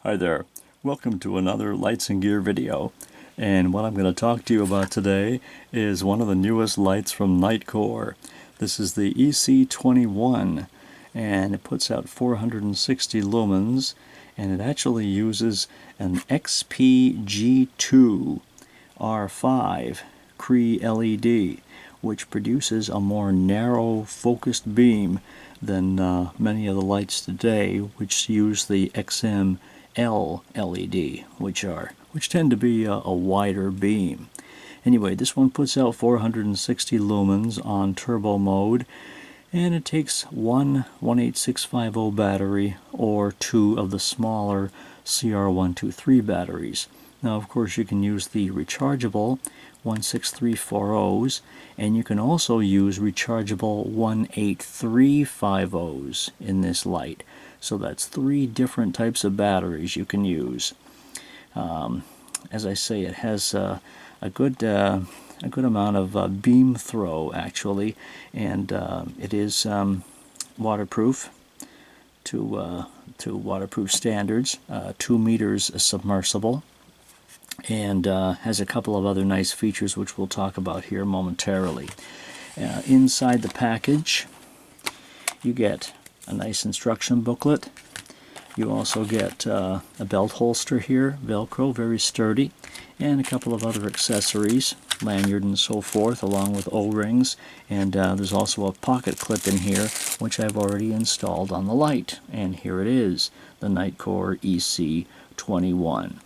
Hi there, welcome to another Lights and Gear video, and what I'm going to talk to you about today is one of the newest lights from Nitecore. This is the EC21, and it puts out 460 lumens, and it actually uses an XP-G2 R5 CREE LED, which produces a more narrow focused beam than many of the lights today, which use the XM LED, which tend to be a wider beam. Anyway, this one puts out 460 lumens on turbo mode, and it takes one 18650 battery or two of the smaller CR123 batteries. Now, of course, you can use the rechargeable 16340s, and you can also use rechargeable 18350s in this light. So that's three different types of batteries you can use. As I say, it has a good amount of beam throw actually, and it is waterproof to waterproof standards. 2 meters submersible, and has a couple of other nice features which we'll talk about here momentarily. Inside the package, you get a nice instruction booklet. You also get a belt holster here, Velcro, very sturdy, and a couple of other accessories, lanyard and so forth, along with O-rings, and there's also a pocket clip in here, which I've already installed on the light, and here it is, the Nitecore EC21.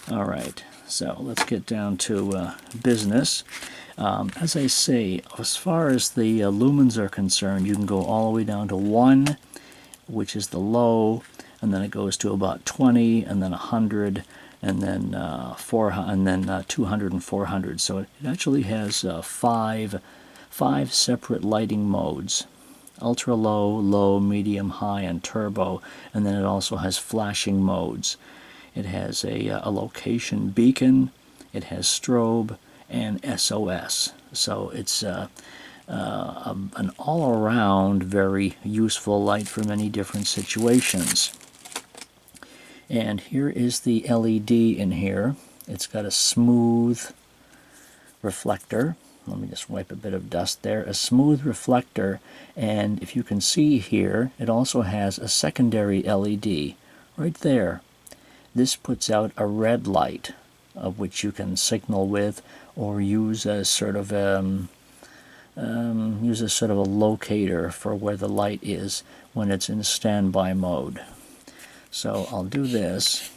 Alright, so let's get down to business. As I say, as far as the lumens are concerned, you can go all the way down to 1, which is the low, and then it goes to about 20, and then 100, and then 200 and 400. So it actually has five separate lighting modes: ultra low, low, medium, high, and turbo. And then it also has flashing modes. It has a location beacon, it has strobe, and SOS. So it's an all-around very useful light for many different situations. And here is the LED in here. It's got a smooth reflector. Let me just wipe a bit of dust there. A smooth reflector, and if you can see here, it also has a secondary LED right there. This puts out a red light, of which you can signal with, or use as sort of a locator for where the light is when it's in standby mode. So I'll do this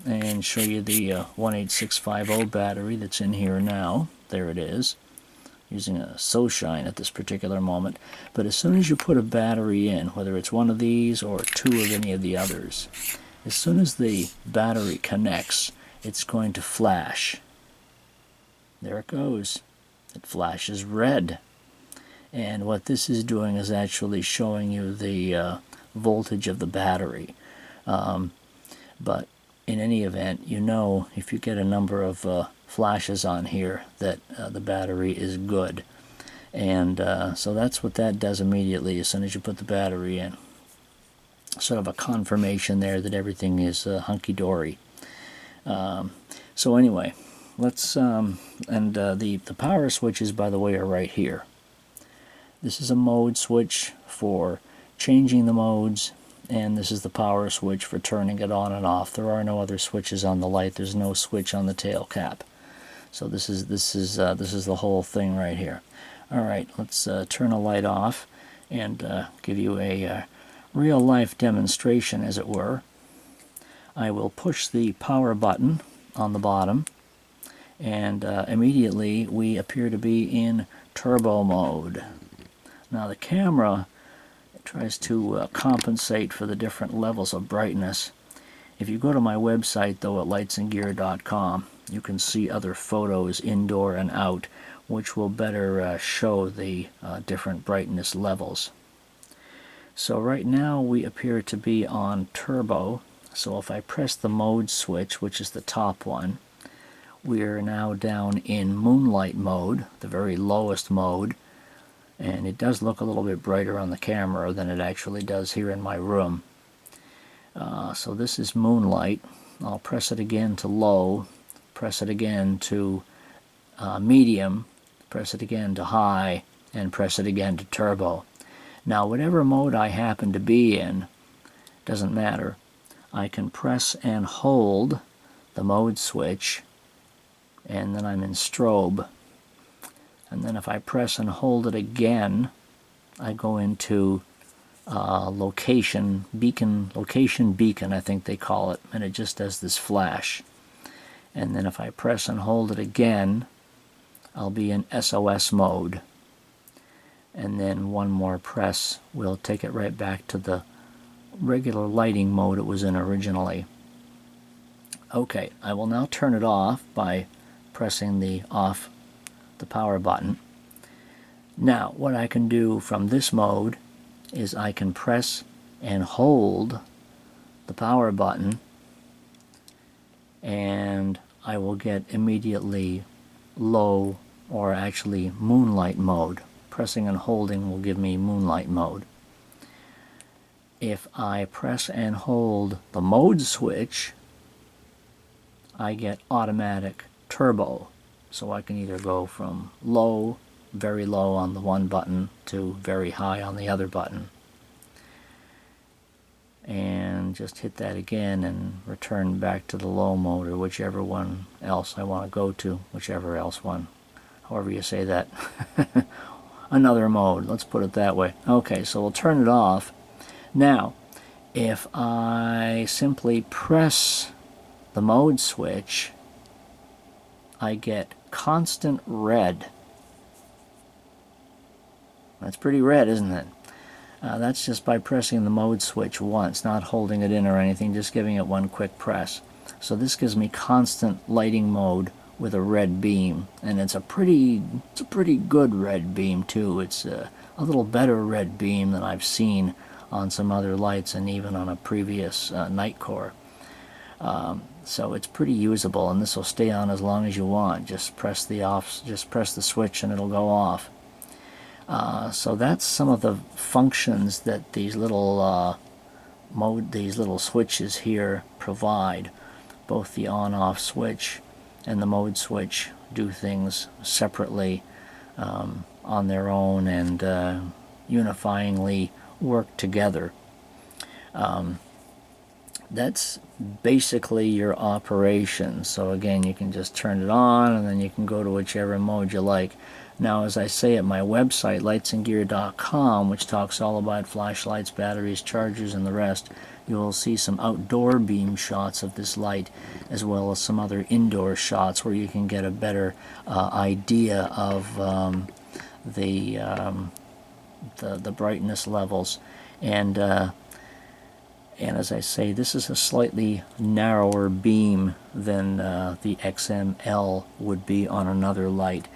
and show you the 18650 battery that's in here now. There it is, using a SoShine at this particular moment. But as soon as you put a battery in, whether it's one of these or two of any of the others, as soon as the battery connects, it's going to flash. There it goes. It flashes red. And what this is doing is actually showing you the voltage of the battery. But in any event, you know, if you get a number of flashes on here, that the battery is good. And so that's what that does immediately as soon as you put the battery in. Sort of a confirmation there that everything is hunky-dory. So anyway, let's the power switches, by the way, are right here. This is a mode switch for changing the modes, and this is the power switch for turning it on and off. There are no other switches on the light. There's no switch on the tail cap. So this is the whole thing right here. All right, let's turn the light off and give you a real-life demonstration, as it were. I will push the power button on the bottom, and immediately we appear to be in turbo mode. Now the camera tries to compensate for the different levels of brightness. If you go to my website, though, at lightsandgear.com, you can see other photos, indoor and out, which will better show the different brightness levels. So right now we appear to be on turbo. So if I press the mode switch, which is the top one, we are now down in Moonlight Mode, the very lowest mode, and it does look a little bit brighter on the camera than it actually does here in my room. So this is Moonlight. I'll press it again to low, press it again to medium, press it again to high, and press it again to turbo. Now whatever mode I happen to be in, doesn't matter. I can press and hold the mode switch, and then I'm in strobe. And then if I press and hold it again, I go into location beacon, I think they call it, and it just does this flash. And then if I press and hold it again, I'll be in SOS mode. And then one more press will take it right back to the regular lighting mode it was in originally. Okay, I will now turn it off by pressing the power button. Now what I can do from this mode is I can press and hold the power button, and I will get immediately low, or actually Moonlight mode. Pressing and holding will give me Moonlight mode. If I press and hold the mode switch, I get automatic turbo. So I can either go from low, very low on the one button, to very high on the other button. And just hit that again and return back to the low mode, or whichever one else I want to go to, whichever else one, however you say that. Another mode, let's put it that way. Okay, so we'll turn it off. Now, if I simply press the mode switch, I get constant red. That's pretty red, isn't it? That's just by pressing the mode switch once, not holding it in or anything, just giving it one quick press. So this gives me constant lighting mode with a red beam, and it's a pretty good red beam too. It's a little better red beam than I've seen on some other lights, and even on a previous Nitecore. So it's pretty usable, and this will stay on as long as you want. Just press the switch and it'll go off. So that's some of the functions that these little switches here provide. Both the on-off switch and the mode switch do things separately on their own, and unifyingly work together. That's basically your operation. So again, you can just turn it on, and then you can go to whichever mode you like. Now, as I say at my website, lightsandgear.com, which talks all about flashlights, batteries, chargers, and the rest, you will see some outdoor beam shots of this light, as well as some other indoor shots where you can get a better idea of the brightness levels. And as I say, this is a slightly narrower beam than the XML would be on another light.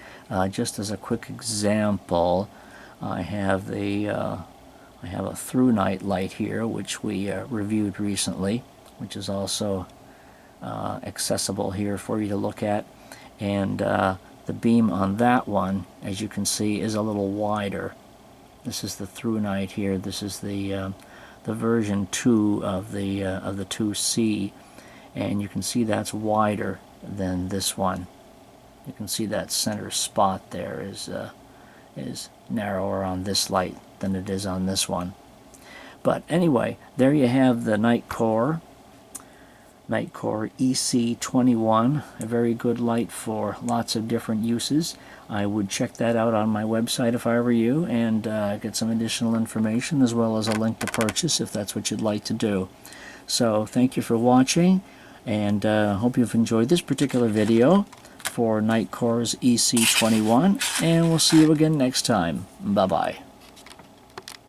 Just as a quick example, I have a through night light here, which we reviewed recently, which is also accessible here for you to look at. And the beam on that one, as you can see, is a little wider. This is the through night here. This is the version 2 of the 2C, and you can see that's wider than this one. You can see that center spot there is narrower on this light than it is on this one. But anyway, there you have the Nitecore EC21, a very good light for lots of different uses. I would check that out on my website if I were you, and get some additional information, as well as a link to purchase if that's what you'd like to do. So thank you for watching, and hope you've enjoyed this particular video for Nitecore's EC21, and we'll see you again next time. Bye-bye.